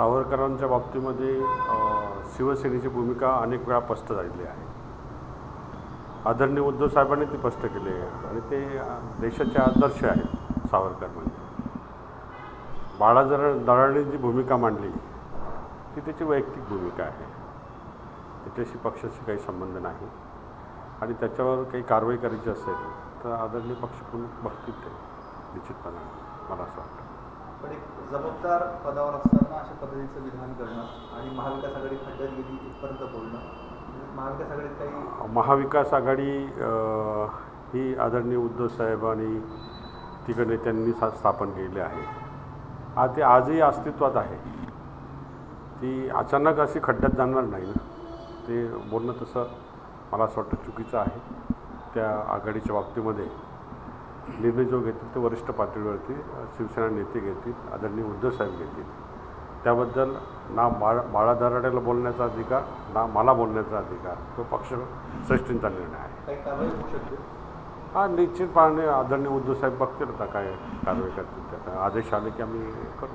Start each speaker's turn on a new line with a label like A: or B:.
A: सावरकरांच्या बाबतीमध्ये शिवसेनेची भूमिका अनेक वेळा स्पष्ट झालेली आहे. आदरणीय उद्धव साहेबांनी ती स्पष्ट केली आहे आणि ते देशाचे आदर्श आहेत. सावरकर म्हणजे दळाने जी भूमिका मांडली ती त्याची वैयक्तिक भूमिका आहे. त्याच्याशी पक्षाशी काही संबंध नाही आणि त्याच्यावर काही कारवाई करायची असेल तर आदरणीय पक्षप्रमुख बघतील ते निश्चितपणे, मला असं वाटतं.
B: पण एक जबाबदार पदावर असताना अशा पद्धतीचं विधान करणं आणि महाविकास आघाडी खड्ड्यात गेली इथपर्यंत बोलणं, महाविकास आघाडीत काही
A: महाविकास आघाडी ही आदरणीय उद्धव साहेबांनी तिघ नेत्यांनी स्थापन केले आहे. ते आजही अस्तित्वात आहे. ती अचानक अशी खड्ड्यात जाणार नाही ना. ते बोलणं तसं मला असं वाटतं चुकीचं आहे. त्या आघाडीच्या बाबतीमध्ये निर्णय जो घेतील ते वरिष्ठ पातळीवरती शिवसेना नेते घेतील, आदरणीय उद्धव साहेब घेतील. त्याबद्दल ना बाळा दराड्याला बोलण्याचा अधिकार ना मला बोलण्याचा अधिकार, तो पक्षश्रेष्ठींचा निर्णय आहे.
B: काही कारवाई होऊ शकते.
A: निश्चितपणे आदरणीय उद्धव साहेब बघतील आता काय कारवाई करतील. त्या आदेश आले की आम्ही करू.